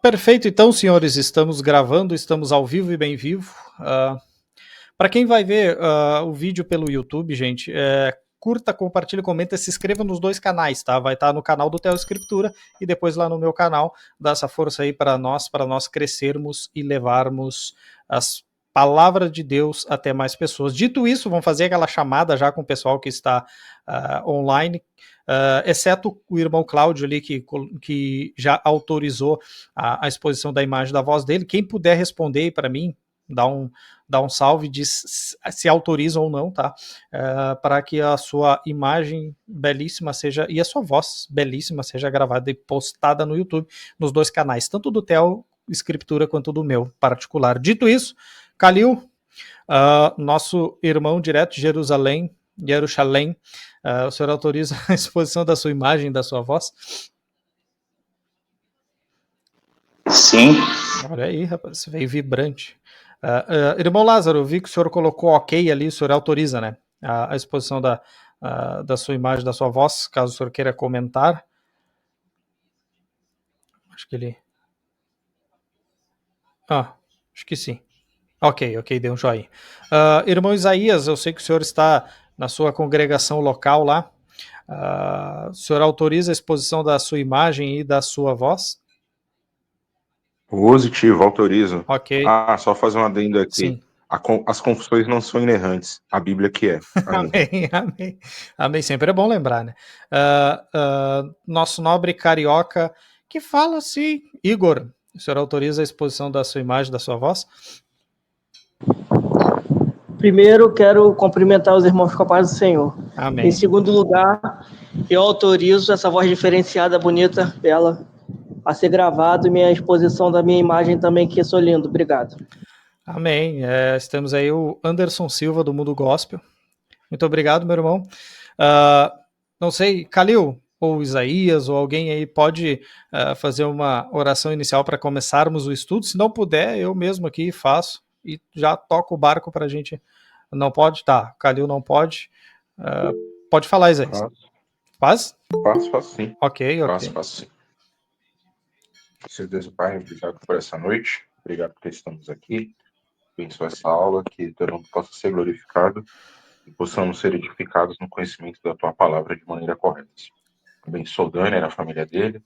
Perfeito, então, senhores, estamos gravando, estamos ao vivo e bem vivo. Para quem vai ver o vídeo pelo YouTube, gente, curta, compartilhe, comenta, se inscreva nos dois canais, tá? Vai estar no canal do Theo Escritura e depois lá no meu canal. Dá essa força aí para nós crescermos e levarmos as palavras de Deus até mais pessoas. Dito isso, vamos fazer aquela chamada já com o pessoal que está online, exceto o irmão Cláudio ali, que já autorizou a exposição da imagem da voz dele. Quem puder responder para mim, dá um salve, diz se autoriza ou não, tá? Para que a sua imagem belíssima seja, e a sua voz belíssima seja gravada e postada no YouTube, nos dois canais, tanto do Theo Escritura quanto do meu particular. Dito isso, Calil, nosso irmão direto de Jerusalém, o senhor autoriza a exposição da sua imagem e da sua voz? Sim. Olha aí, rapaz, veio vibrante. Irmão Lázaro, eu vi que o senhor colocou ok ali, o senhor autoriza, né? A exposição da sua imagem, da sua voz, caso o senhor queira comentar. Acho que ele... acho que sim. Ok, deu um joinha. Irmão Isaías, eu sei que o senhor está na sua congregação local lá. O senhor autoriza a exposição da sua imagem e da sua voz? Positivo, autorizo. Ok. Só fazer um adendo aqui. Sim. As confissões não são inerrantes. A Bíblia que é. Amém. Sempre é bom lembrar, né? Nosso nobre carioca que fala assim, Igor, o senhor autoriza a exposição da sua imagem, da sua voz? Primeiro, quero cumprimentar os irmãos com a paz do Senhor. Amém. Em segundo lugar, eu autorizo essa voz diferenciada, bonita, bela, a ser gravado e minha exposição da minha imagem também, que sou lindo. Obrigado. Amém. Estamos aí o Anderson Silva, do Mundo Gospel. Muito obrigado, meu irmão. Não sei, Calil, ou Isaías, ou alguém aí pode fazer uma oração inicial para começarmos o estudo. Se não puder, eu mesmo aqui faço e já toco o barco para a gente. Não pode? Tá, Calil não pode. Pode falar, Isaías. Faz? Faço sim. Ok. Faço sim. Senhor Deus e Pai, obrigado por essa noite. Obrigado por estamos aqui. Abençoa essa aula, que teu nome possa ser glorificado e possamos ser edificados no conhecimento da tua palavra de maneira correta. Abençoa o Dani, a família dele,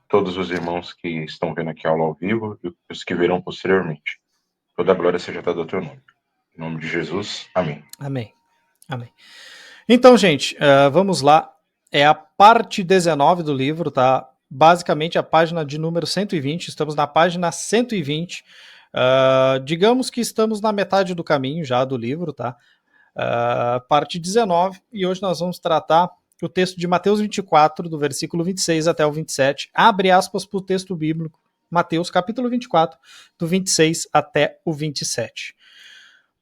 todos os irmãos que estão vendo aqui a aula ao vivo e os que verão posteriormente. Toda a glória seja dada ao teu nome. Em nome de Jesus, amém. Amém. Então, gente, vamos lá. É a parte 19 do livro, tá? Basicamente a página de número 120. Estamos na página 120. Digamos que estamos na metade do caminho já do livro, tá? Parte 19. E hoje nós vamos tratar o texto de Mateus 24, do versículo 26 até o 27. Abre aspas para o texto bíblico. Mateus, capítulo 24, do 26 até o 27.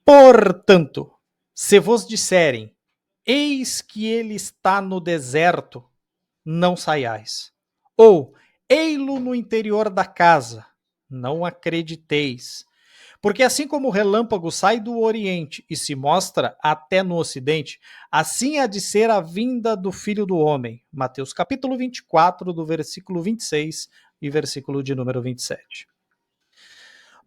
Portanto, se vos disserem, eis que ele está no deserto, não saiais. Ou, ei-lo no interior da casa, não acrediteis. Porque assim como o relâmpago sai do oriente e se mostra até no ocidente, assim há de ser a vinda do Filho do Homem. Mateus capítulo 24, do versículo 26 e versículo de número 27.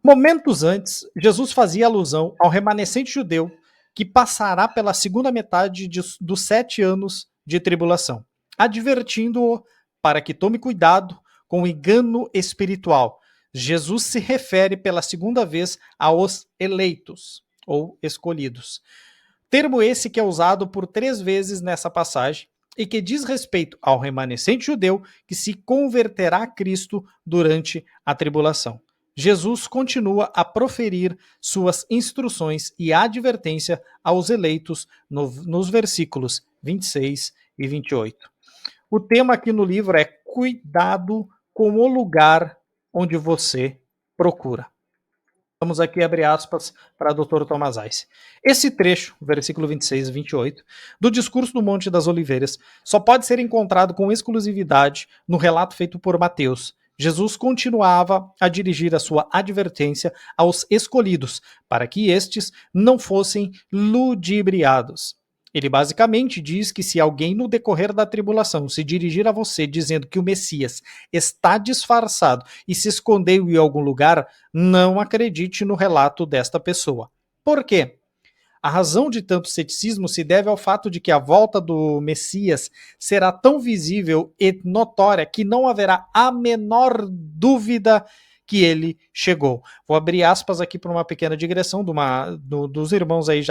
Momentos antes, Jesus fazia alusão ao remanescente judeu que passará pela segunda metade dos 7 anos de tribulação, advertindo-o para que tome cuidado com o engano espiritual. Jesus se refere pela segunda vez aos eleitos, ou escolhidos. Termo esse que é usado por 3 vezes nessa passagem e que diz respeito ao remanescente judeu que se converterá a Cristo durante a tribulação. Jesus continua a proferir suas instruções e advertência aos eleitos nos versículos 26 e 28. O tema aqui no livro é cuidado com o lugar onde você procura. Vamos aqui abrir aspas para o Dr. Thomas Ice. Esse trecho, versículo 26 e 28, do discurso do Monte das Oliveiras, só pode ser encontrado com exclusividade no relato feito por Mateus. Jesus continuava a dirigir a sua advertência aos escolhidos, para que estes não fossem ludibriados. Ele basicamente diz que se alguém no decorrer da tribulação se dirigir a você dizendo que o Messias está disfarçado e se escondeu em algum lugar, não acredite no relato desta pessoa. Por quê? A razão de tanto ceticismo se deve ao fato de que a volta do Messias será tão visível e notória que não haverá a menor dúvida que ele chegou. Vou abrir aspas aqui para uma pequena digressão dos irmãos aí,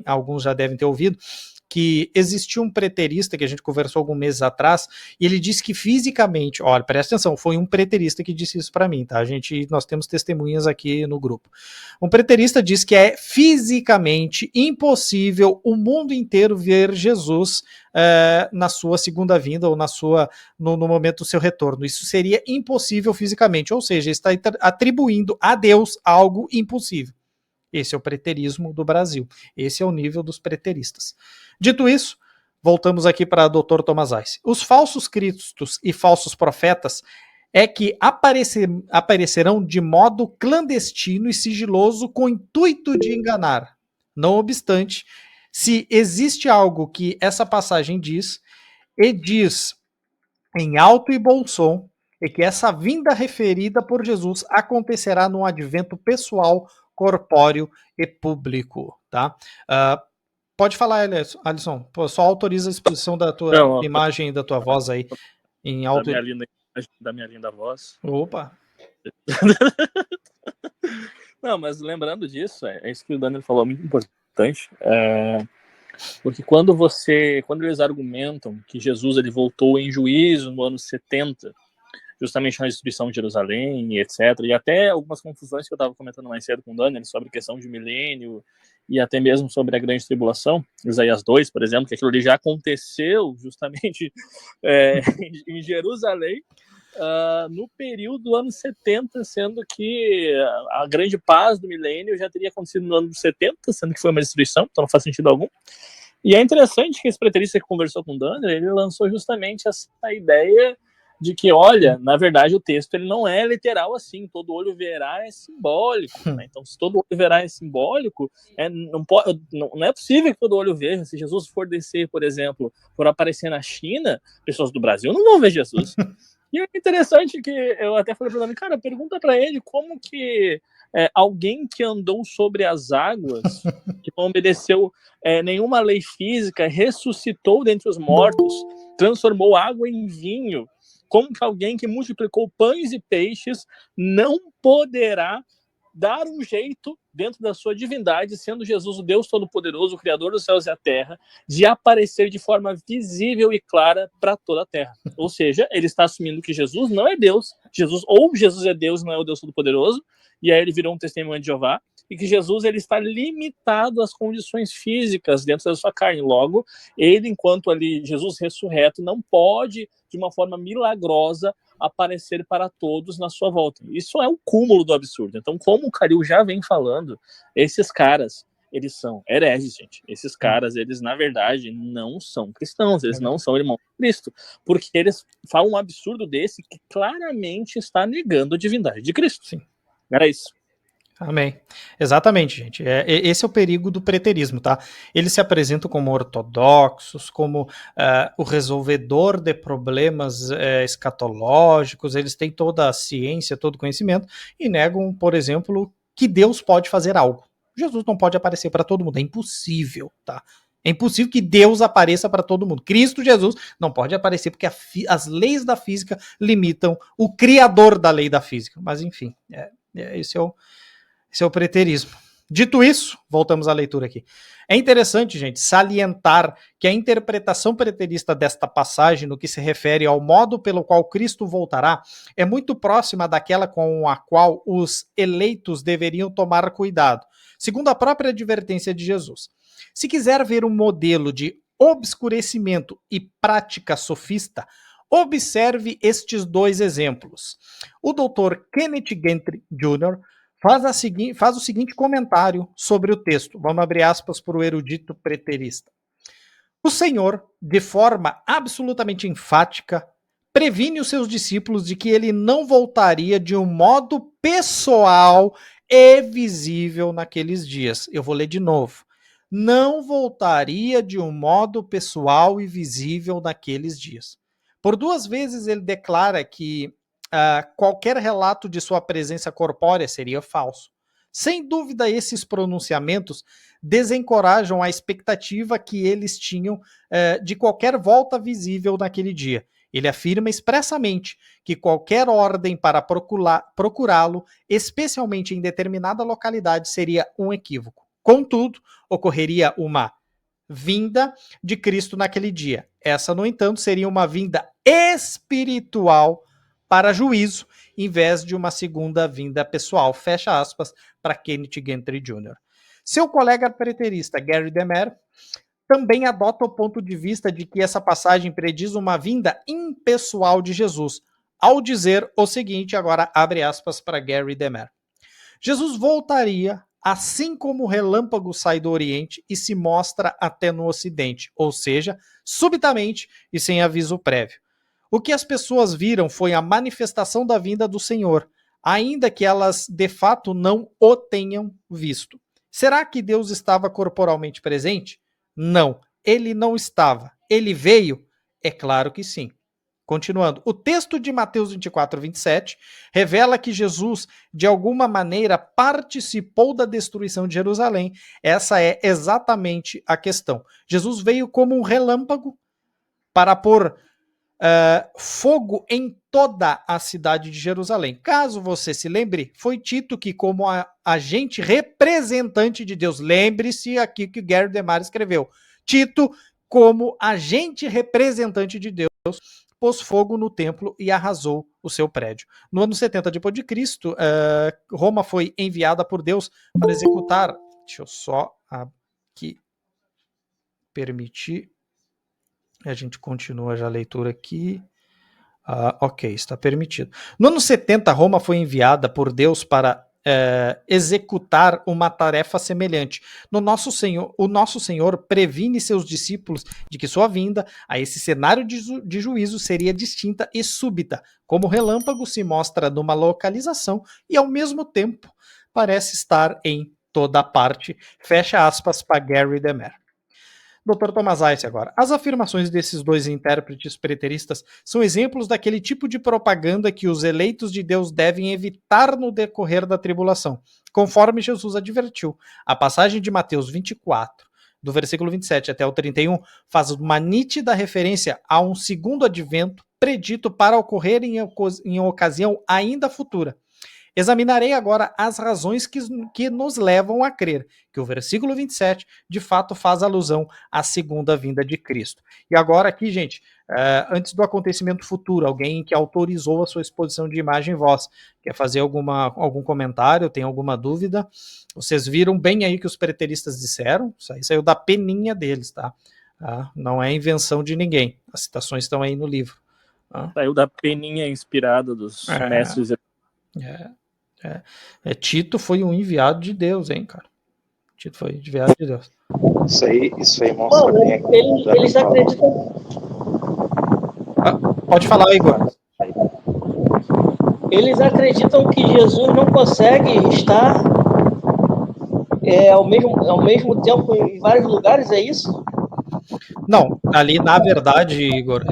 alguns já devem ter ouvido, que existia um preterista que a gente conversou alguns meses atrás, e ele disse que fisicamente, olha, presta atenção, foi um preterista que disse isso para mim, tá? Nós temos testemunhas aqui no grupo. Um preterista diz que é fisicamente impossível o mundo inteiro ver Jesus na sua segunda vinda ou no momento do seu retorno. Isso seria impossível fisicamente, ou seja, está atribuindo a Deus algo impossível. Esse é o preterismo do Brasil. Esse é o nível dos preteristas. Dito isso, voltamos aqui para o Dr. Thomas Ice. Os falsos cristos e falsos profetas é que aparecerão de modo clandestino e sigiloso com o intuito de enganar. Não obstante, se existe algo que essa passagem diz, e diz em alto e bom som, é que essa vinda referida por Jesus acontecerá num advento pessoal, corpóreo e público, tá? Pode falar, Alisson. Só autoriza a exposição da tua imagem e da tua voz aí em alto. Da minha linda voz. Opa! Não, mas lembrando disso, é isso que o Daniel falou, muito importante. Porque quando eles argumentam que Jesus ele voltou em juízo no ano 70, justamente na destruição de Jerusalém, etc. E até algumas confusões que eu estava comentando mais cedo com o Daniel sobre a questão de milênio e até mesmo sobre a grande tribulação, Isaías 2, por exemplo, que aquilo ali já aconteceu justamente em Jerusalém, no período do ano 70, sendo que a grande paz do milênio já teria acontecido no ano 70, sendo que foi uma destruição, então não faz sentido algum. E é interessante que esse preterista que conversou com o Daniel, ele lançou justamente essa ideia de que, olha, na verdade o texto ele não é literal assim, todo olho verá é simbólico, né? Então se todo olho verá é simbólico, não é possível que todo olho veja. Se Jesus for descer, por exemplo, for aparecer na China, pessoas do Brasil não vão ver Jesus. E é interessante que eu até falei para ele, cara, pergunta para ele como que alguém que andou sobre as águas, que não obedeceu nenhuma lei física, ressuscitou dentre os mortos, transformou água em vinho, como que alguém que multiplicou pães e peixes não poderá dar um jeito dentro da sua divindade, sendo Jesus o Deus Todo-Poderoso, o Criador dos céus e a terra, de aparecer de forma visível e clara para toda a terra. Ou seja, ele está assumindo que Jesus não é Deus, Jesus é Deus, não é o Deus Todo-Poderoso, e aí ele virou um testemunho de Jeová, e que Jesus ele está limitado às condições físicas dentro da sua carne. Logo, ele, enquanto ali Jesus ressurreto, não pode, de uma forma milagrosa, aparecer para todos na sua volta. Isso é um cúmulo do absurdo. Então, como o Caril já vem falando, esses caras, eles são hereges, gente. Esses caras, eles, na verdade, não são cristãos, eles não são irmãos de Cristo, porque eles falam um absurdo desse que claramente está negando a divindade de Cristo. Sim. Era isso. Amém. Exatamente, gente. Esse é o perigo do preterismo, tá? Eles se apresentam como ortodoxos, como o resolvedor de problemas escatológicos, eles têm toda a ciência, todo o conhecimento, e negam, por exemplo, que Deus pode fazer algo. Jesus não pode aparecer para todo mundo, é impossível, tá? É impossível que Deus apareça para todo mundo. Cristo Jesus não pode aparecer porque as leis da física limitam o criador da lei da física. Mas, enfim, esse é o preterismo. Dito isso, voltamos à leitura aqui. É interessante, gente, salientar que a interpretação preterista desta passagem, no que se refere ao modo pelo qual Cristo voltará, é muito próxima daquela com a qual os eleitos deveriam tomar cuidado, segundo a própria advertência de Jesus. Se quiser ver um modelo de obscurecimento e prática sofista, observe estes dois exemplos. O Dr. Kenneth Gentry Jr. faz o seguinte comentário sobre o texto. Vamos abrir aspas para o erudito preterista. O Senhor, de forma absolutamente enfática, previne os seus discípulos de que ele não voltaria de um modo pessoal e visível naqueles dias. Eu vou ler de novo. não voltaria de um modo pessoal e visível naqueles dias. Por 2 vezes ele declara que qualquer relato de sua presença corpórea seria falso. Sem dúvida, esses pronunciamentos desencorajam a expectativa que eles tinham de qualquer volta visível naquele dia. Ele afirma expressamente que qualquer ordem para procurá-lo, especialmente em determinada localidade, seria um equívoco. Contudo, ocorreria uma vinda de Cristo naquele dia. Essa, no entanto, seria uma vinda espiritual para juízo, em vez de uma segunda vinda pessoal. Fecha aspas para Kenneth Gentry Jr. Seu colega preterista, Gary DeMar, também adota o ponto de vista de que essa passagem prediz uma vinda impessoal de Jesus, ao dizer o seguinte, agora abre aspas para Gary DeMar. Jesus voltaria assim como o relâmpago sai do Oriente e se mostra até no Ocidente, ou seja, subitamente e sem aviso prévio. O que as pessoas viram foi a manifestação da vinda do Senhor, ainda que elas de fato não o tenham visto. Será que Deus estava corporalmente presente? Não, ele não estava. Ele veio? É claro que sim. Continuando, o texto de Mateus 24, 27 revela que Jesus, de alguma maneira, participou da destruição de Jerusalém. Essa é exatamente a questão. Jesus veio como um relâmpago para pôr fogo em toda a cidade de Jerusalém. Caso você se lembre, foi Tito que, como agente representante de Deus, lembre-se aqui que Gary DeMar escreveu, Tito, como agente representante de Deus, pôs fogo no templo e arrasou o seu prédio. No ano 70 depois de Cristo, Roma foi enviada por Deus para executar. Deixa eu só aqui permitir. A gente continua já a leitura aqui. Ok, está permitido. No ano 70, Roma foi enviada por Deus para executar uma tarefa semelhante. O nosso Senhor previne seus discípulos de que sua vinda a esse cenário de juízo seria distinta e súbita, como o relâmpago se mostra numa localização e ao mesmo tempo parece estar em toda parte. Fecha aspas para Gary DeMar. Dr. Thomas Ice agora. As afirmações desses dois intérpretes preteristas são exemplos daquele tipo de propaganda que os eleitos de Deus devem evitar no decorrer da tribulação, conforme Jesus advertiu. A passagem de Mateus 24, do versículo 27 até o 31, faz uma nítida referência a um segundo advento predito para ocorrer em ocasião ainda futura. Examinarei agora as razões que nos levam a crer que o versículo 27 de fato faz alusão à segunda vinda de Cristo. E agora aqui, gente, antes do acontecimento futuro, alguém que autorizou a sua exposição de imagem e voz, quer fazer algum comentário, tem alguma dúvida? Vocês viram bem aí que os preteristas disseram, isso aí saiu da peninha deles, tá? Não é invenção de ninguém, as citações estão aí no livro. Saiu da peninha inspirada dos mestres. Tito foi um enviado de Deus, hein, cara? Tito foi enviado de Deus. Isso aí mostra bem. Eles acreditam. Pode falar, Igor. Eles acreditam que Jesus não consegue estar ao mesmo tempo em vários lugares, é isso? Não, ali na verdade, Igor,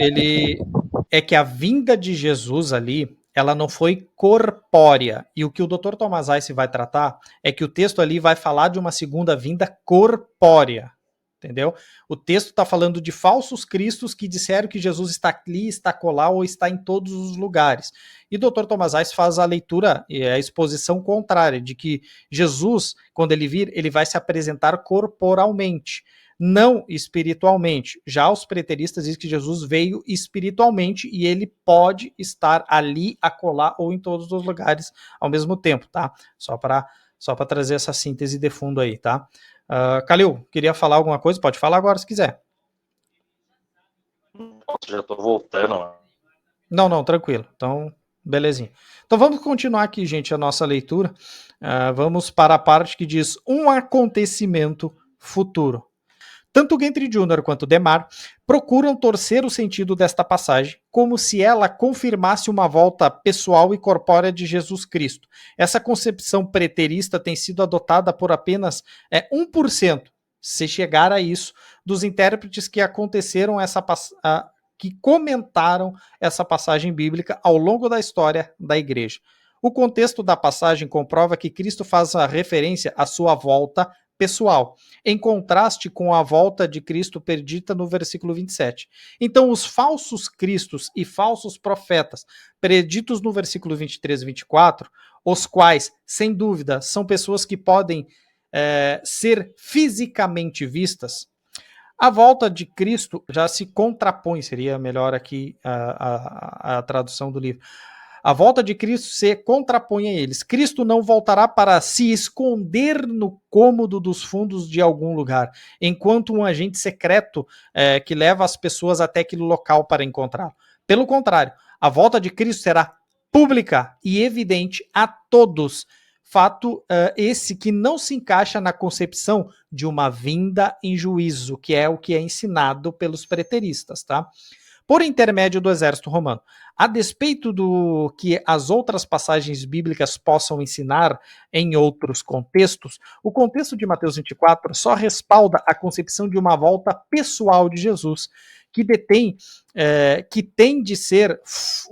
é que a vinda de Jesus ali, ela não foi corpórea. E o que o Dr. Thomas Ice vai tratar é que o texto ali vai falar de uma segunda vinda corpórea. Entendeu? O texto está falando de falsos cristos que disseram que Jesus está ali, está acolá ou está em todos os lugares. E o Dr. Thomas Ice faz a leitura e a exposição contrária, de que Jesus, quando ele vir, ele vai se apresentar corporalmente, não espiritualmente. Já os preteristas dizem que Jesus veio espiritualmente e ele pode estar ali, acolá ou em todos os lugares ao mesmo tempo, tá? Só para trazer essa síntese de fundo aí, tá? Calil, queria falar alguma coisa? Pode falar agora se quiser. Já tô voltando. Não, tranquilo. Então, belezinha. Então vamos continuar aqui, gente, a nossa leitura. Vamos para a parte que diz um acontecimento futuro. Tanto Gentry Jr. quanto DeMar procuram torcer o sentido desta passagem como se ela confirmasse uma volta pessoal e corpórea de Jesus Cristo. Essa concepção preterista tem sido adotada por apenas 1% se chegar a isso, dos intérpretes que que comentaram essa passagem bíblica ao longo da história da igreja. O contexto da passagem comprova que Cristo faz a referência à sua volta pessoal, em contraste com a volta de Cristo predita no versículo 27. Então, os falsos cristos e falsos profetas preditos no versículo 23 e 24, os quais, sem dúvida, são pessoas que podem ser fisicamente vistas, a volta de Cristo já se contrapõe, seria melhor aqui a tradução do livro. A volta de Cristo se contrapõe a eles. Cristo não voltará para se esconder no cômodo dos fundos de algum lugar, enquanto um agente secreto que leva as pessoas até aquele local para encontrá-lo. Pelo contrário, a volta de Cristo será pública e evidente a todos. Fato esse que não se encaixa na concepção de uma vinda em juízo, que é o que é ensinado pelos preteristas, tá? Por intermédio do exército romano. A despeito do que as outras passagens bíblicas possam ensinar em outros contextos, o contexto de Mateus 24 só respalda a concepção de uma volta pessoal de Jesus, que tem de ser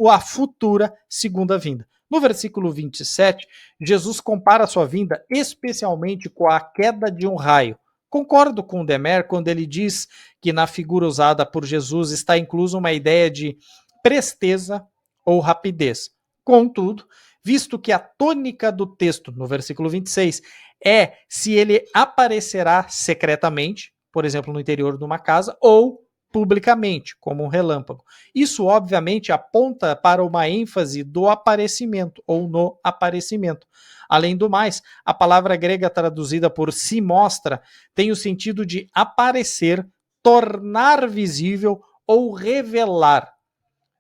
a futura segunda vinda. No versículo 27, Jesus compara sua vinda especialmente com a queda de um raio. Concordo com Demer quando ele diz que na figura usada por Jesus está incluso uma ideia de presteza ou rapidez. Contudo, visto que a tônica do texto, no versículo 26, é se ele aparecerá secretamente, por exemplo, no interior de uma casa, ou publicamente, como um relâmpago. Isso, obviamente, aponta para uma ênfase do aparecimento, ou no aparecimento. Além do mais, a palavra grega traduzida por se mostra tem o sentido de aparecer, tornar visível ou revelar.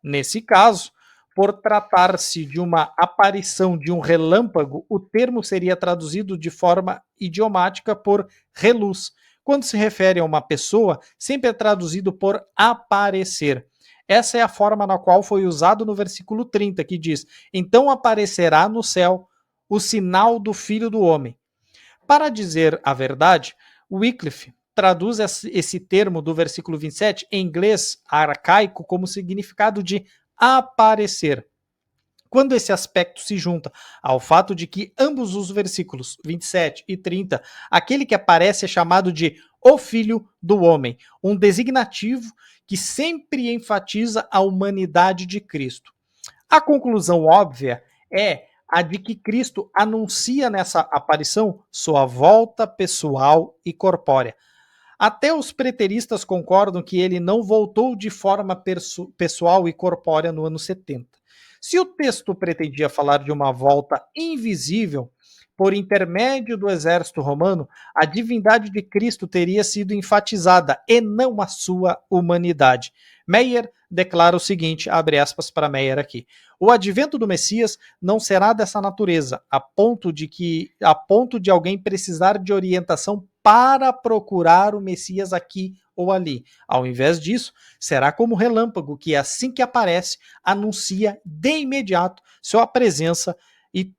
Nesse caso, por tratar-se de uma aparição de um relâmpago, o termo seria traduzido de forma idiomática por reluz. Quando se refere a uma pessoa, sempre é traduzido por aparecer. Essa é a forma na qual foi usado no versículo 30, que diz: então aparecerá no céu o sinal do Filho do Homem. Para dizer a verdade, Wycliffe traduz esse termo do versículo 27 em inglês arcaico como significado de aparecer. Quando esse aspecto se junta ao fato de que ambos os versículos 27 e 30, aquele que aparece é chamado de o Filho do Homem, um designativo que sempre enfatiza a humanidade de Cristo. A conclusão óbvia é a de que Cristo anuncia nessa aparição sua volta pessoal e corpórea. Até os preteristas concordam que ele não voltou de forma pessoal e corpórea no ano 70. Se o texto pretendia falar de uma volta invisível, por intermédio do exército romano, a divindade de Cristo teria sido enfatizada e não a sua humanidade. Meyer declara o seguinte, abre aspas para Meyer aqui: o advento do Messias não será dessa natureza, a ponto de alguém precisar de orientação para procurar o Messias aqui ou ali. Ao invés disso, será como relâmpago que, assim que aparece, anuncia de imediato sua presença e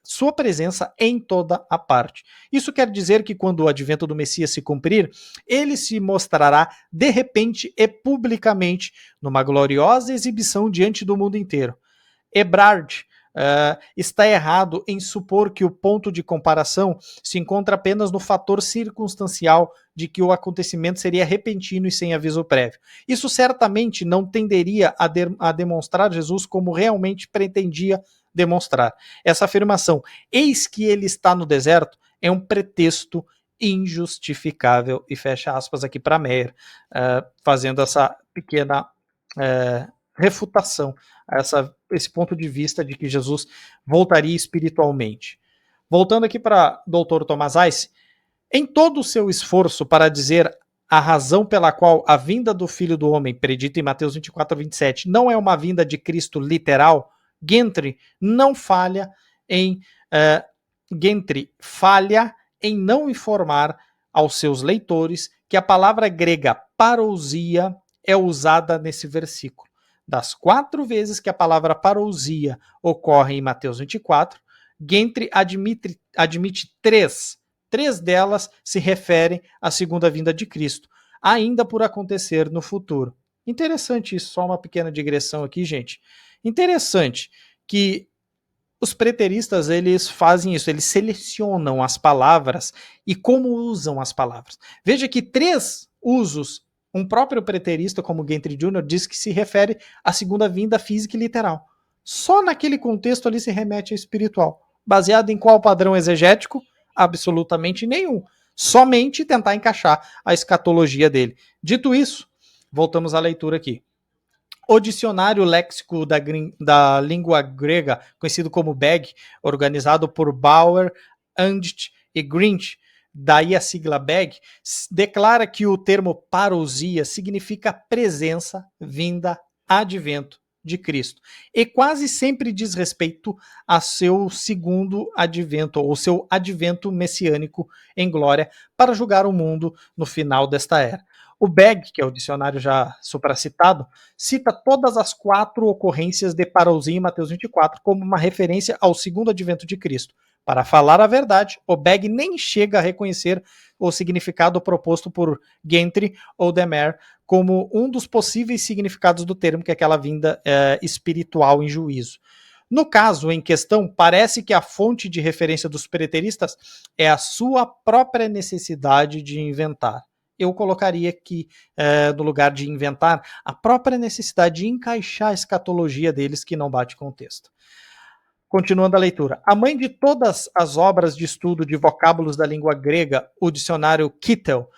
sua presença em toda a parte. Isso quer dizer que quando o advento do Messias se cumprir, ele se mostrará de repente e publicamente numa gloriosa exibição diante do mundo inteiro. Ebrard está errado em supor que o ponto de comparação se encontra apenas no fator circunstancial de que o acontecimento seria repentino e sem aviso prévio. Isso certamente não tenderia a demonstrar Jesus como realmente pretendia demonstrar. Essa afirmação, eis que ele está no deserto, é um pretexto injustificável, e fecha aspas aqui para Meyer, fazendo essa pequena refutação a esse ponto de vista de que Jesus voltaria espiritualmente. Voltando aqui para o Dr. Thomas Ice, em todo o seu esforço para dizer a razão pela qual a vinda do Filho do Homem, predita em Mateus 24, 27, não é uma vinda de Cristo literal, Gentry falha em não informar aos seus leitores que a palavra grega parousia é usada nesse versículo. Das 4 vezes que a palavra parousia ocorre em Mateus 24, Gentry admite 3 3 delas se referem à segunda vinda de Cristo, ainda por acontecer no futuro. Interessante isso, só uma pequena digressão aqui, gente. Interessante que os preteristas, eles fazem isso, eles selecionam as palavras e como usam as palavras. Veja que 3 usos, um próprio preterista, como Gentry Jr., diz que se refere à segunda vinda física e literal. Só naquele contexto ali se remete a espiritual. Baseado em qual padrão exegético? Absolutamente nenhum. Somente tentar encaixar a escatologia dele. Dito isso, voltamos à leitura aqui. O dicionário léxico da língua grega, conhecido como BEG, organizado por Bauer, Andit e Grinch, daí a sigla BEG, declara que o termo parousia significa presença, vinda, advento de Cristo. E quase sempre diz respeito a seu segundo advento, ou seu advento messiânico em glória, para julgar o mundo no final desta era. O BEG, que é o dicionário já supracitado, cita todas as 4 ocorrências de parousia em Mateus 24 como uma referência ao segundo advento de Cristo. Para falar a verdade, o BEG nem chega a reconhecer o significado proposto por Gentry ou Demer como um dos possíveis significados do termo, que é aquela vinda espiritual em juízo. No caso em questão, parece que a fonte de referência dos preteristas é a sua própria necessidade de inventar. Eu colocaria aqui, no lugar de inventar, a própria necessidade de encaixar a escatologia deles que não bate com o texto. Continuando a leitura. A mãe de todas as obras de estudo de vocábulos da língua grega, o dicionário Kittel,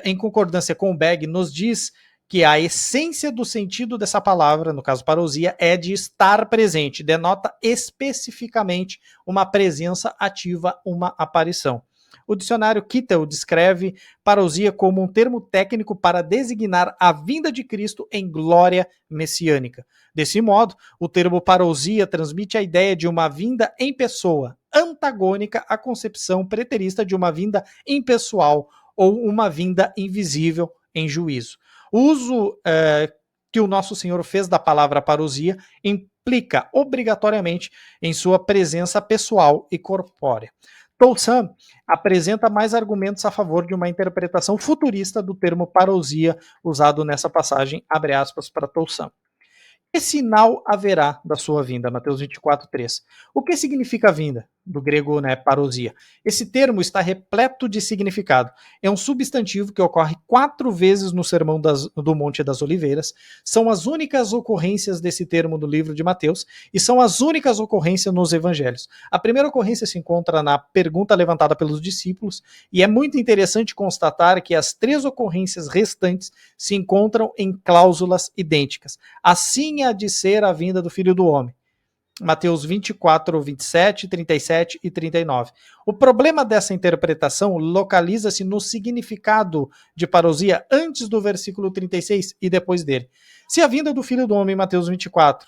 em concordância com o BEG, nos diz que a essência do sentido dessa palavra, no caso parousia, é de estar presente, denota especificamente uma presença ativa, uma aparição. O dicionário Kittel descreve parousia como um termo técnico para designar a vinda de Cristo em glória messiânica. Desse modo, o termo parousia transmite a ideia de uma vinda em pessoa, antagônica à concepção preterista de uma vinda impessoal ou uma vinda invisível em juízo. O uso que o nosso Senhor fez da palavra parousia implica obrigatoriamente em sua presença pessoal e corpórea. Toussaint apresenta mais argumentos a favor de uma interpretação futurista do termo parousia usado nessa passagem, abre aspas para Toussaint. Que sinal haverá da sua vinda? Mateus 24, 3. O que significa vinda? Do grego, parousia. Esse termo está repleto de significado. É um substantivo que ocorre 4 vezes no Sermão do Monte das Oliveiras. São as únicas ocorrências desse termo no livro de Mateus e são as únicas ocorrências nos evangelhos. A primeira ocorrência se encontra na pergunta levantada pelos discípulos e é muito interessante constatar que as 3 ocorrências restantes se encontram em cláusulas idênticas. Assim há de ser a vinda do Filho do Homem. Mateus 24, 27, 37 e 39. O problema dessa interpretação localiza-se no significado de parousia antes do versículo 36 e depois dele. Se a vinda do Filho do Homem, Mateus 24,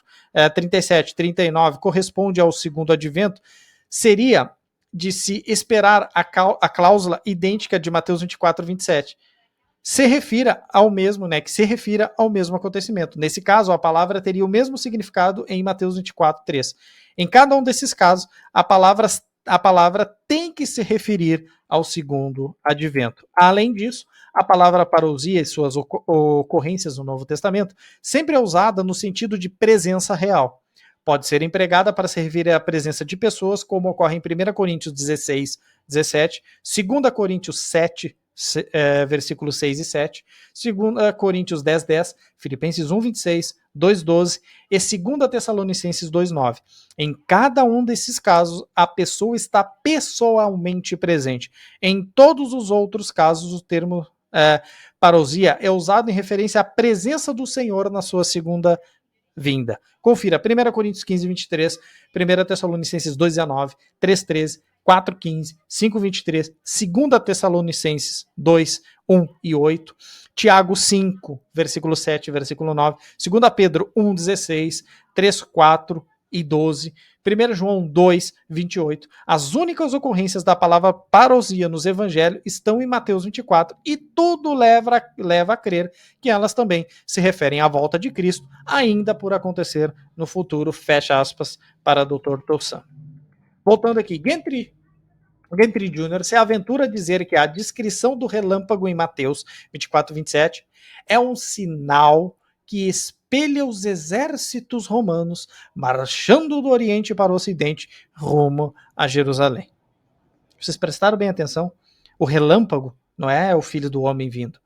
37, 39, corresponde ao segundo advento, seria de se esperar a cláusula idêntica de Mateus 24, 27. Se refira ao mesmo, que se refira ao mesmo acontecimento. Nesse caso, a palavra teria o mesmo significado em Mateus 24, 3. Em cada um desses casos, a palavra tem que se referir ao segundo advento. Além disso, a palavra parousia e suas ocorrências no Novo Testamento sempre é usada no sentido de presença real. Pode ser empregada para se referir à presença de pessoas, como ocorre em 1 Coríntios 16, 17, 2 Coríntios 7, versículos 6 e 7, 2 Coríntios 10, 10, Filipenses 1, 26, 2, 12 e 2 Tessalonicenses 2, 9. Em cada um desses casos, a pessoa está pessoalmente presente. Em todos os outros casos, o termo parousia é usado em referência à presença do Senhor na sua segunda vinda. Confira 1 Coríntios 15, 23, 1 Tessalonicenses 2, 19, 3, 13, 4:15, 5:23, 2 Tessalonicenses 2, 1 e 8, Tiago 5, versículo 7, versículo 9, 2 Pedro 1, 16, 3, 4 e 12, 1 João 2, 28. As únicas ocorrências da palavra parousia nos evangelhos estão em Mateus 24 e tudo leva a crer que elas também se referem à volta de Cristo, ainda por acontecer no futuro, fecha aspas, para Dr. Toussaint. Voltando aqui, Gentry Gantry Jr. se aventura a dizer que a descrição do relâmpago em Mateus 24, 27 é um sinal que espelha os exércitos romanos marchando do Oriente para o Ocidente rumo a Jerusalém. Vocês prestaram bem atenção? O relâmpago não é o filho do homem vindo.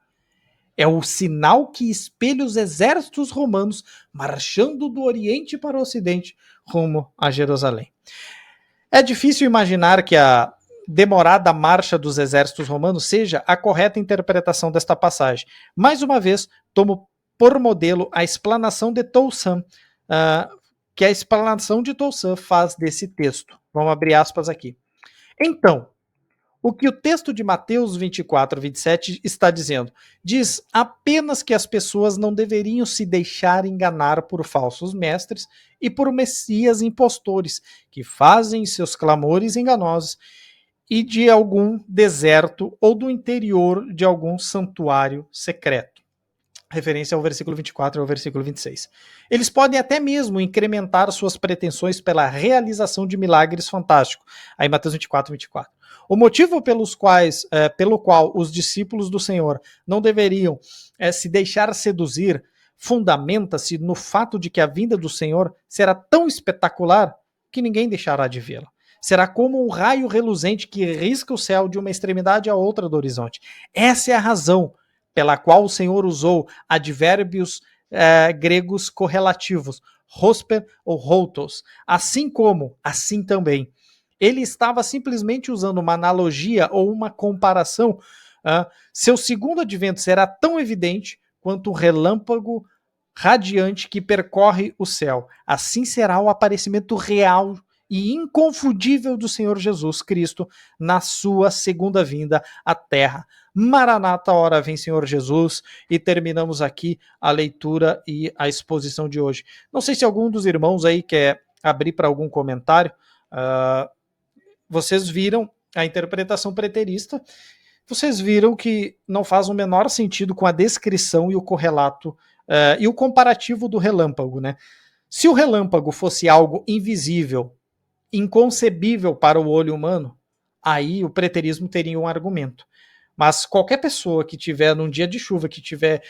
É o sinal que espelha os exércitos romanos marchando do Oriente para o Ocidente rumo a Jerusalém. É difícil imaginar que a demorada marcha dos exércitos romanos seja a correta interpretação desta passagem. Mais uma vez, tomo por modelo a explanação de Toussaint, que a explanação de Toussaint faz desse texto. Vamos abrir aspas aqui. Então, o que o texto de Mateus 24, 27 está dizendo? Diz apenas que as pessoas não deveriam se deixar enganar por falsos mestres e por messias impostores, que fazem seus clamores enganosos e de algum deserto ou do interior de algum santuário secreto. Referência ao versículo 24 e ao versículo 26. Eles podem até mesmo incrementar suas pretensões pela realização de milagres fantásticos. Aí Mateus 24, 24. O motivo pelo qual os discípulos do Senhor não deveriam se deixar seduzir fundamenta-se no fato de que a vinda do Senhor será tão espetacular que ninguém deixará de vê-la. Será como um raio reluzente que risca o céu de uma extremidade à outra do horizonte. Essa é a razão pela qual o Senhor usou advérbios gregos correlativos, hosper ou hotos, assim como, assim também. Ele estava simplesmente usando uma analogia ou uma comparação. Seu segundo advento será tão evidente quanto o relâmpago radiante que percorre o céu. Assim será o aparecimento real e inconfundível do Senhor Jesus Cristo na sua segunda vinda à terra. Maranata, hora vem Senhor Jesus, e terminamos aqui a leitura e a exposição de hoje. Não sei se algum dos irmãos aí quer abrir para algum comentário. Vocês viram a interpretação preterista, vocês viram que não faz o menor sentido com a descrição e o correlato e o comparativo do relâmpago, né? Se o relâmpago fosse algo invisível, inconcebível para o olho humano, aí o preterismo teria um argumento. Mas qualquer pessoa que tiver num dia de chuva, que tiver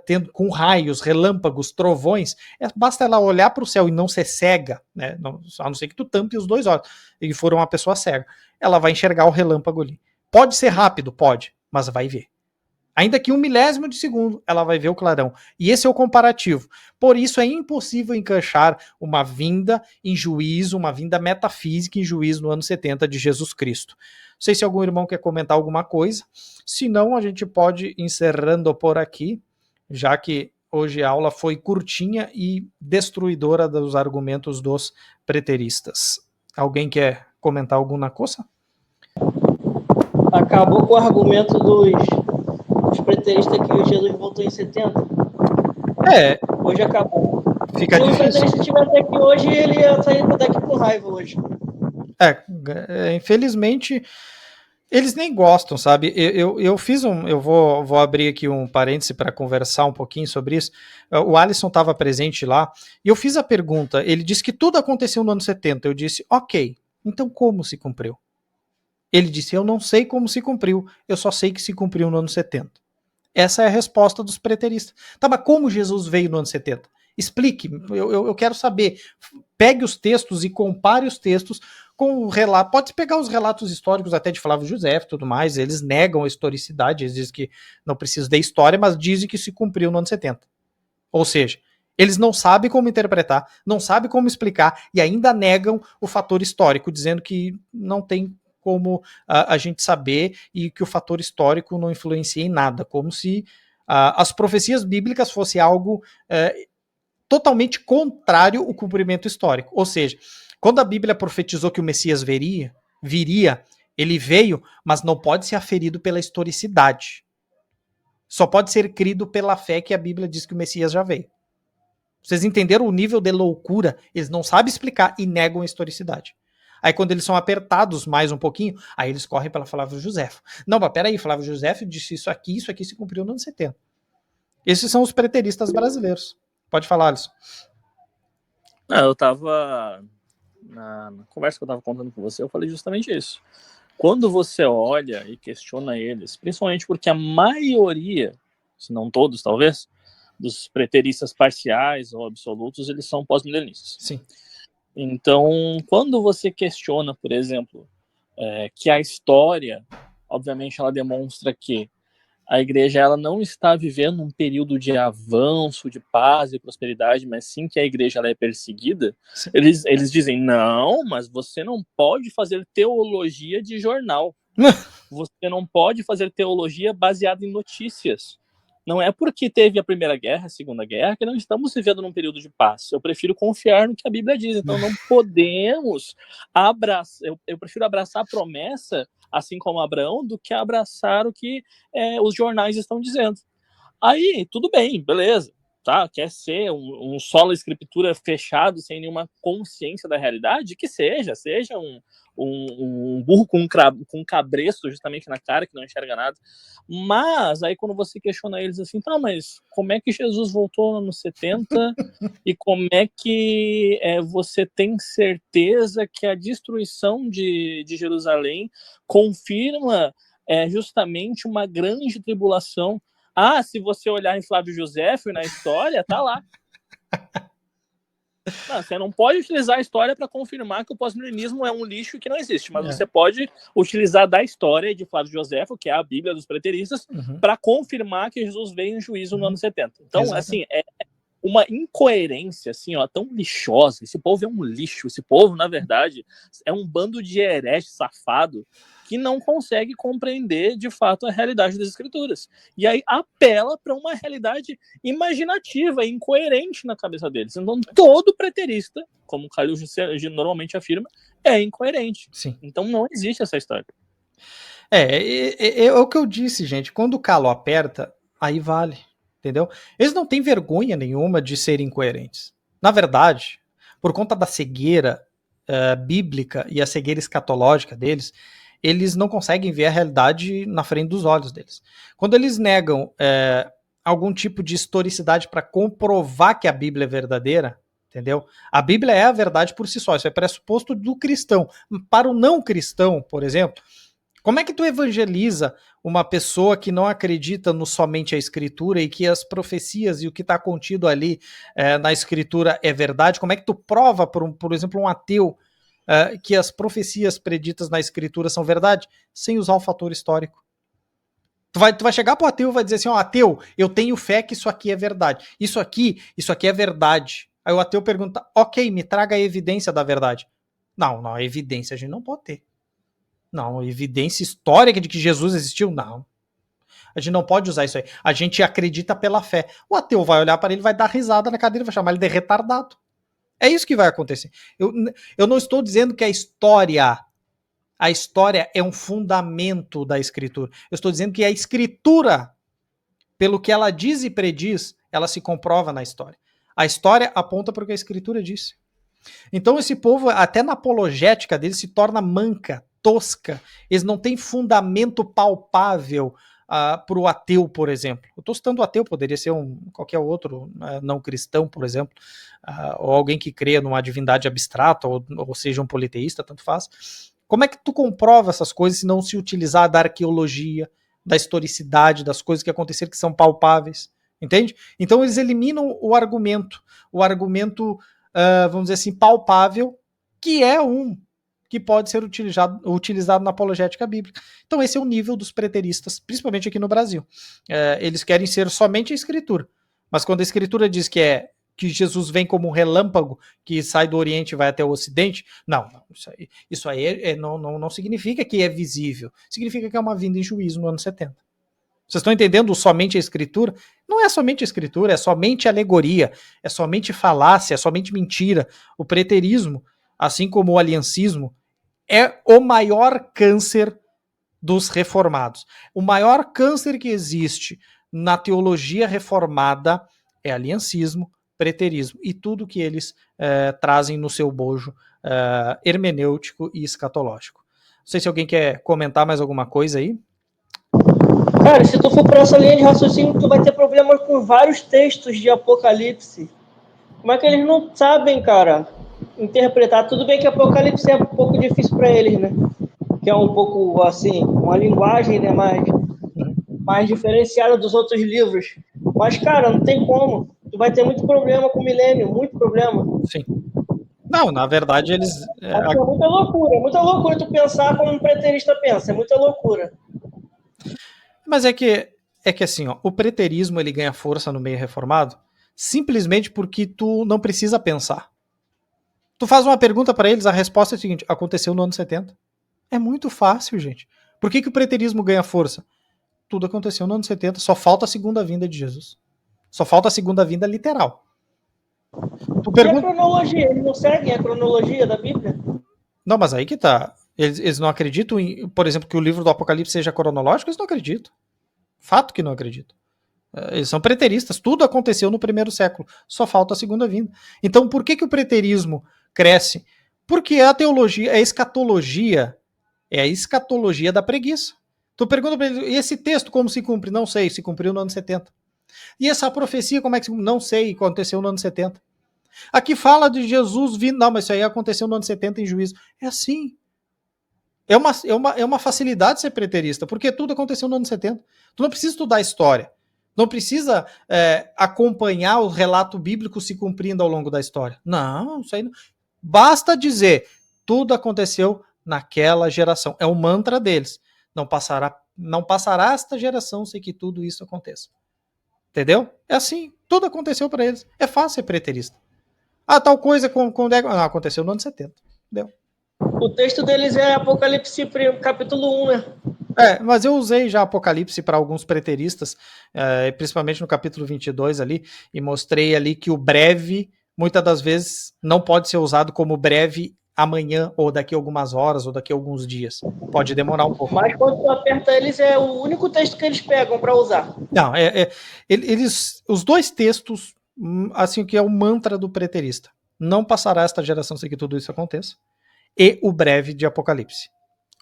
tendo com raios, relâmpagos, trovões, basta ela olhar para o céu e não ser cega, né? A não ser que tu tampe os dois olhos e for uma pessoa cega, ela vai enxergar o relâmpago ali. Pode ser rápido, pode, mas vai ver. Ainda que 1/1000 de segundo, ela vai ver o clarão. E esse é o comparativo. Por isso é impossível encaixar uma vinda em juízo, uma vinda metafísica em juízo no ano 70 de Jesus Cristo. Não sei se algum irmão quer comentar alguma coisa. Se não, a gente pode ir encerrando por aqui, já que hoje a aula foi curtinha e destruidora dos argumentos dos preteristas. Alguém quer comentar alguma coisa? Acabou com o argumento dos preteristas que Jesus voltou em 70. Hoje acabou. Fica Se difícil. o preterista estivesse aqui hoje, ele ia sair daqui com raiva hoje. Infelizmente, eles nem gostam, sabe? Eu fiz eu vou abrir aqui um parêntese para conversar um pouquinho sobre isso. O Alisson estava presente lá e eu fiz a pergunta. Ele disse que tudo aconteceu no ano 70. Eu disse, ok, então como se cumpriu? Ele disse, eu não sei como se cumpriu, eu só sei que se cumpriu no ano 70. Essa é a resposta dos preteristas. Tá, mas como Jesus veio no ano 70? Explique, eu quero saber. Pegue os textos e compare os textos com o relato. Pode pegar os relatos históricos até de Flávio José e tudo mais, eles negam a historicidade, eles dizem que não precisa da história, mas dizem que se cumpriu no ano 70. Ou seja, eles não sabem como interpretar, não sabem como explicar e ainda negam o fator histórico, dizendo que não tem como a gente saber e que o fator histórico não influencia em nada, como se as profecias bíblicas fossem algo totalmente contrário ao cumprimento histórico. Ou seja, quando a Bíblia profetizou que o Messias viria, ele veio, mas não pode ser aferido pela historicidade. Só pode ser crido pela fé que a Bíblia diz que o Messias já veio. Vocês entenderam o nível de loucura? Eles não sabem explicar e negam a historicidade. Aí quando eles são apertados mais um pouquinho, aí eles correm pela Flávio Josefo. Não, mas peraí, Flávio Josefo disse isso aqui se cumpriu no ano 70. Esses são os preteristas brasileiros. Pode falar, Alisson. Eu tava na conversa que eu tava contando com você, eu falei justamente isso. quando você olha e questiona eles, principalmente porque a maioria, se não todos talvez, dos preteristas parciais ou absolutos, eles são pós-milenistas. Sim. Então, quando você questiona, por exemplo, que a história, obviamente, ela demonstra que a igreja ela não está vivendo um período de avanço, de paz e prosperidade, mas sim que a igreja ela é perseguida, eles dizem, não, mas você não pode fazer teologia de jornal. Você não pode fazer teologia baseada em notícias. Não é porque teve a Primeira Guerra, a Segunda Guerra, que não estamos vivendo num período de paz. Eu prefiro confiar no que a Bíblia diz. Então não podemos abraçar... Eu prefiro abraçar a promessa, assim como Abraão, do que abraçar o que os jornais estão dizendo. Aí, tudo bem, beleza. Tá? Quer ser um solo escritura fechado, sem nenhuma consciência da realidade? Que seja um burro com um cabresto justamente na cara, que não enxerga nada. Mas aí quando você questiona eles assim, tá, mas como é que Jesus voltou nos 70 e como é que você tem certeza que a destruição de Jerusalém confirma justamente uma grande tribulação? Ah, se você olhar em Flávio Josefo e na história, tá lá. Não, você não pode utilizar a história para confirmar que o pós-milenismo é um lixo que não existe, mas você pode utilizar da história de Flávio Josefo, que é a Bíblia dos preteristas, para confirmar que Jesus veio em juízo no ano 70. Então, assim, é uma incoerência, assim, ó, tão lixosa. Esse povo é um lixo. Esse povo, na verdade, é um bando de herege safado que não consegue compreender, de fato, a realidade das escrituras. E aí apela para uma realidade imaginativa e incoerente na cabeça deles. Então, todo preterista, como o Calil normalmente afirma, é incoerente. Sim. Então, não existe essa história. É o que eu disse, gente. Quando o calo aperta, aí vale. Entendeu? Eles não têm vergonha nenhuma de serem incoerentes. Na verdade, por conta da cegueira bíblica e a cegueira escatológica deles, eles não conseguem ver a realidade na frente dos olhos deles. Quando eles negam algum tipo de historicidade para comprovar que a Bíblia é verdadeira, entendeu? A Bíblia é a verdade por si só, isso é pressuposto do cristão. Para o não cristão, por exemplo, como é que tu evangeliza uma pessoa que não acredita no somente a Escritura e que as profecias e o que está contido ali na Escritura é verdade? Como é que tu prova, por exemplo, um ateu que as profecias preditas na Escritura são verdade? Sem usar o fator histórico. Tu vai chegar pro ateu e vai dizer assim, ó, ateu, eu tenho fé que isso aqui é verdade. Isso aqui é verdade. Aí o ateu pergunta, ok, me traga a evidência da verdade. Não, a evidência a gente não pode ter. Não, evidência histórica de que Jesus existiu? Não. A gente não pode usar isso aí. A gente acredita pela fé. O ateu vai olhar para ele, vai dar risada na cadeira, vai chamar ele de retardado. É isso que vai acontecer. Eu não estou dizendo que a história é um fundamento da Escritura. Eu estou dizendo que a Escritura, pelo que ela diz e prediz, ela se comprova na história. A história aponta para o que a Escritura disse. Então esse povo, até na apologética deles, se torna manca, tosca. Eles não têm fundamento palpável para o ateu, por exemplo. Eu estou citando o ateu, poderia ser qualquer outro não cristão, por exemplo, ou alguém que crê numa divindade abstrata, ou seja, um politeísta, tanto faz. Como é que tu comprova essas coisas se não se utilizar da arqueologia, da historicidade, das coisas que aconteceram que são palpáveis? Entende? Então eles eliminam o argumento vamos dizer assim, palpável, que é que pode ser utilizado na apologética bíblica. Então esse é o nível dos preteristas, principalmente aqui no Brasil. Eles querem ser somente a Escritura, mas quando a Escritura diz que Jesus vem como um relâmpago que sai do Oriente e vai até o Ocidente, não, isso aí não significa que é visível, significa que é uma vinda em juízo no ano 70. Vocês estão entendendo somente a Escritura? Não é somente a Escritura, é somente alegoria, é somente falácia, é somente mentira. O preterismo, assim como o aliancismo, é o maior câncer dos reformados. O maior câncer que existe na teologia reformada é aliancismo, preterismo e tudo que eles trazem no seu bojo hermenêutico e escatológico. Não sei se alguém quer comentar mais alguma coisa aí. Cara, se tu for por essa linha de raciocínio, tu vai ter problemas com vários textos de Apocalipse. Como é que eles não sabem, cara, interpretar? Tudo bem que Apocalipse é um pouco difícil para eles, né? que é um pouco, assim, uma linguagem, né, mais diferenciada dos outros livros. Mas, cara, não tem como. Tu vai ter muito problema com o milênio, muito problema. Sim. Não, na verdade, eles. Acho que é muita loucura tu pensar como um preterista pensa, é muita loucura. Mas é que assim, ó, o preterismo ele ganha força no meio reformado simplesmente porque tu não precisa pensar. Tu faz uma pergunta para eles, a resposta é a seguinte: aconteceu no ano 70. É muito fácil, gente. Por que o preterismo ganha força? Tudo aconteceu no ano 70, só falta a segunda vinda de Jesus. Só falta a segunda vinda literal. E a cronologia? Eles não seguem a cronologia da Bíblia? Não, mas aí que tá. Eles não acreditam, por exemplo, que o livro do Apocalipse seja cronológico? Eles não acreditam. Fato que não acreditam. Eles são preteristas. Tudo aconteceu no primeiro século. Só falta a segunda vinda. Então, por que o preterismo cresce? Porque a teologia, a escatologia, é a escatologia da preguiça. Tu pergunta para ele, e esse texto como se cumpre? Não sei, se cumpriu no ano 70. E essa profecia como é que se cumpre? Não sei, aconteceu no ano 70. Aqui fala de Jesus vindo, não, mas isso aí aconteceu no ano 70 em juízo. É assim. É uma facilidade ser preterista, porque tudo aconteceu no ano 70. Tu não precisa estudar história. Não precisa acompanhar o relato bíblico se cumprindo ao longo da história. Não, isso aí não. Basta dizer, tudo aconteceu naquela geração. É o mantra deles. Não passará esta geração sem que tudo isso aconteça. Entendeu? É assim. Tudo aconteceu para eles. É fácil ser preterista. Ah, tal coisa quando aconteceu no ano 70. Entendeu? O texto deles é Apocalipse capítulo 1, né? Mas eu usei já Apocalipse para alguns preteristas, principalmente no capítulo 22 ali, e mostrei ali que o breve, muitas das vezes, não pode ser usado como breve amanhã, ou daqui a algumas horas, ou daqui a alguns dias. Pode demorar um pouco. Mas quando tu aperta eles, é o único texto que eles pegam para usar. Não, os dois textos, assim, que é o mantra do preterista. Não passará esta geração sem que tudo isso aconteça. E o breve de Apocalipse.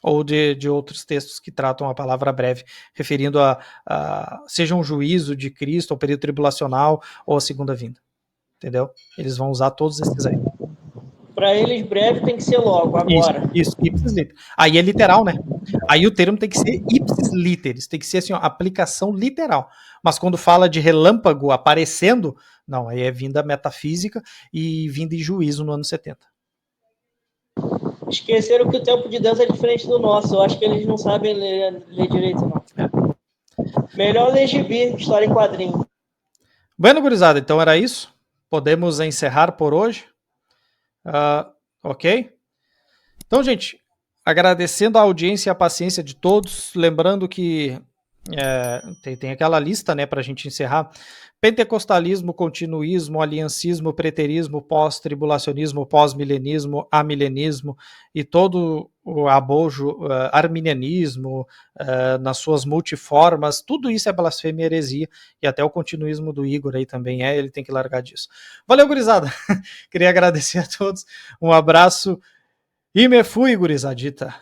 Ou de outros textos que tratam a palavra breve, referindo seja um juízo de Cristo, ou período tribulacional, ou a segunda vinda. Entendeu? Eles vão usar todos esses aí. Para eles, breve tem que ser logo, agora. Isso, ipsis literis. Aí é literal, né? Aí o termo tem que ser ipsis literis, tem que ser assim, ó, aplicação literal. Mas quando fala de relâmpago aparecendo, não, aí é vinda metafísica e vinda em juízo no ano 70. Esqueceram que o tempo de Deus é diferente do nosso. Eu acho que eles não sabem ler direito, não. Melhor ler gibi, história em quadrinho. Bueno, gurizada, então era isso. Podemos encerrar por hoje. Ok? Então, gente, agradecendo a audiência e a paciência de todos, lembrando que tem aquela lista, né, para a gente encerrar: pentecostalismo, continuismo, aliancismo, preterismo, pós-tribulacionismo, pós-milenismo, amilenismo e todo o abojo, arminianismo, nas suas multiformas, tudo isso é blasfêmia e heresia, e até o continuismo do Igor aí também ele tem que largar disso. Valeu, gurizada! Queria agradecer a todos, um abraço e me fui, gurizadita!